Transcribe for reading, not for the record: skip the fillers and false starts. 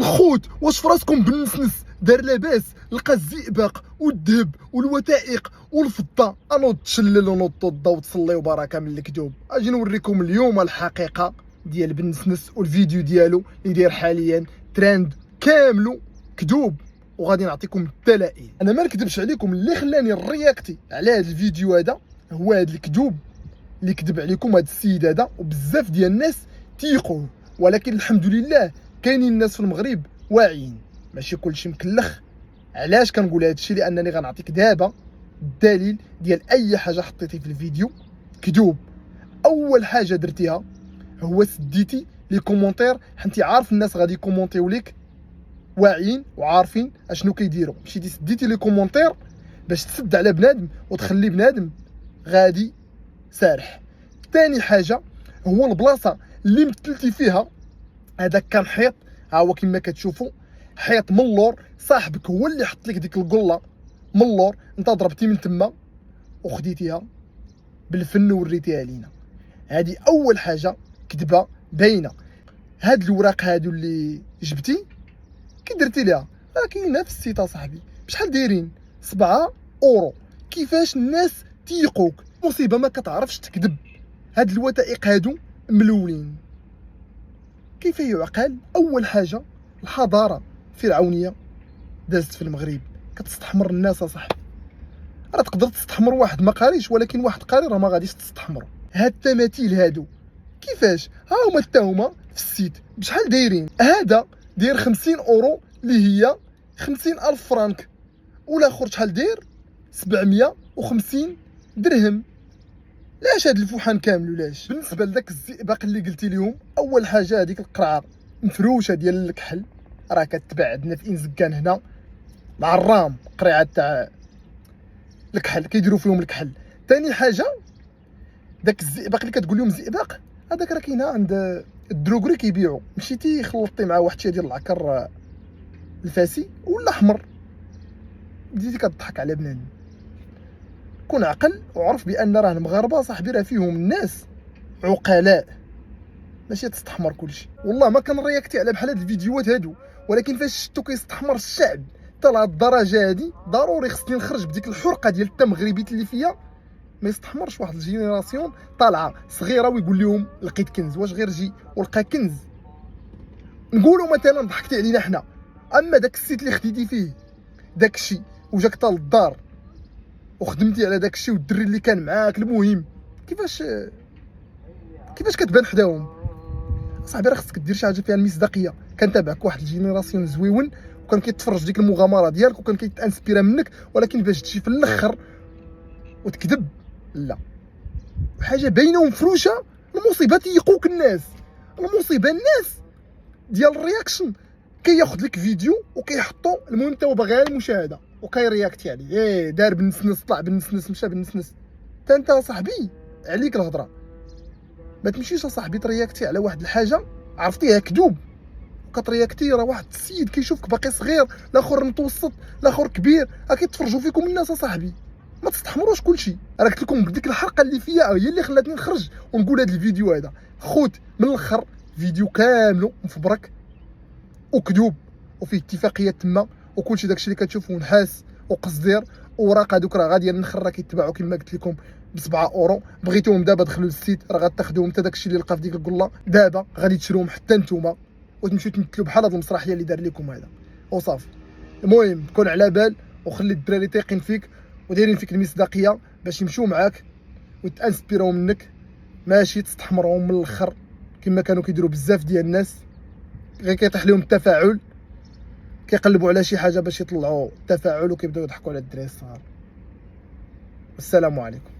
الخوت واش فراسكم بالنسنس دار لاباس لقى الزئبق والذهب والوثائق والفضه انوض تشلل ونوض توضا وتصلي وبركه من الكذوب. اجي نوريكم اليوم الحقيقه ديال بالنسنس والفيديو ديالو اللي داير حاليا ترند كاملو كذوب، وغادي نعطيكم الدلائل. انا ما نكذبش عليكم، اللي خلاني الرياكتي على هذا الفيديو هذا هو هذا الكذوب اللي كذب عليكم هذا السيد هذا، وبزاف ديال الناس تيقوه. ولكن الحمد لله كاينين الناس في المغرب واعيين، ماشي كلشي مكلخ. علاش كنقول هذا الشيء؟ لانني غنعطيك دابا الدليل ديال اي حاجه حطيتي في الفيديو كذوب. اول حاجه درتيها هو سديتي لي كومونتير، حنتي عارف الناس غادي يكومونتيو ليك واعيين وعارفين اشنو كيديروا. مشيتي سديتي لي كومونتير باش تسد على بنادم وتخلي بنادم غادي سارح. ثاني حاجه هو البلاصه اللي مثلتي فيها هذاك كان حيط، ها هو كما كتشوفوا حيط من اللور. صاحبك هو اللي حط لك ديك القله من اللور، انت ضربتي من تما وخديتيها بالفن ووريتيها لينا. هذه اول حاجه كذبه باينه. هاد الوراق هادو اللي جبتي كي درتي ليها راه كاينه في السيت صاحبي، بشحال دايرين؟ 7 اورو. كيفاش الناس تيقوك؟ مصيبه ما كتعرفش تكذب. هاد الوثائق هادو ملولين. كيف يعقل؟ اول حاجه الحضاره الفرعونيه دازت في المغرب، كتستحمر الناس اصاحبي. راه تقدر تستحمر واحد ما قاريش، ولكن واحد قاري راه ما غاديش تستحمرو. هاد التماثيل هادو كيفاش؟ ها هما حتى هما في السيت بشحال دايرين؟ هذا داير 50 اورو اللي هي 50,000 فرانك، والاخر شحال داير؟ 750 درهم. لاش هاد الفوحان كامل ولاش؟ بالنسبه لذاك الزئبق اللي قلتي لهم، اول حاجه هذيك القرعه مفروشه ديال الكحل، راه كتباع عندنا في انزكان هنا مع الرام، قريعه تاع الكحل كيديروا فيهم الكحل. ثاني حاجه داك الزئبق اللي كتقول لهم زئبق، هذاك راه كاينه عند الدروغري كيبيعوا. مشيتي خلطتي مع واحد شي ديال العكر الفاسي ولا احمر، بديتي كتضحك على بنادم. كون عقل وعرف بان راه المغاربه صاحبي راه فيهم الناس عقلاء، ماشي تستحمر كلشي. والله ما كنرياكتي على بحال هاد الفيديوهات هادو، ولكن فاش شفتو كيستحمر الشعب حتى لهاد الدرجه هادي، ضروري خصني نخرج بديك الحرقه ديال التمغربيت اللي فيا. ما يستحمرش واحد الجينيراسيون طالعه صغيره ويقول لهم لقيت كنز. واش غير جي ولقى كنز نقولوا مثلا ضحكتي علينا حنا؟ اما داك السيت اللي خديتي فيه داك الشيء وجاك حتى للدار وخدمتي على داك الشيء والدري اللي كان معاك، المهم كيفاش كتبان حداهم؟ صاحبي راه خصك دير شي حاجه فيها المصداقيه. كنتابعك واحد الجينيراسيون زويون وكان كيتفرج ديك المغامره ديالك وكان كيتانسبيرا منك، ولكن باش تجي في الاخر وتكذب لا. حاجه باينه ومفروشه. المصيبه تيقوك الناس، المصيبه الناس ديال الرياكشن كياخذ لك فيديو وكيحطو، المهم انت باغي المشاهده وكيرياكتي عليه. ايه دار بالنسنس، طلع بالنسنس، مشى بالنسنس. انت صاحبي عليك الهضره. ما تمشيش صاحبي ترياكتي على واحد الحاجه عرفتيها كذوب، وكترياكتي راه واحد السيد كيشوفك باقي صغير، الاخر متوسط، الاخر كبير، راه كيتفرجوا فيكم الناس صاحبي. ما تستحمروش كلشي. راه قلت لكم بديك الحلقه اللي فيها هي اللي خلاتني نخرج ونقول هذا الفيديو هذا. خوت من الاخر فيديو كامل مفبرك وكذوب وفيه اتفاقيه تما وكلشي داكشي اللي كتشوفوا نحاس وقصدير. وراق هذوك راه غادي النخر راه كيتباعوا كما قلت لكم ب 7 اورو. بغيتوهم دابا دخلوا للسيت راه غتاخذوهم حتى داكشي اللي لقى في ديك القله دابا غادي تشروهم حتى نتوما وتمشيو تمثلوا بحال هاد المسرحيه اللي دار لكم هذا وصافي. المهم كون على بال وخلي الدراري تايقين فيك ودايرين فيك المصداقيه باش يمشيو معاك وتانسبيراو منك، ماشي تستحمرهم من الاخر كما كانوا كيديروا بزاف ديال الناس. غير كيطيح لهم التفاعل، كيقلبوا على شي حاجه باش يطلعوا التفاعل وكيبداو يضحكوا على الدراري الصغار. السلام عليكم.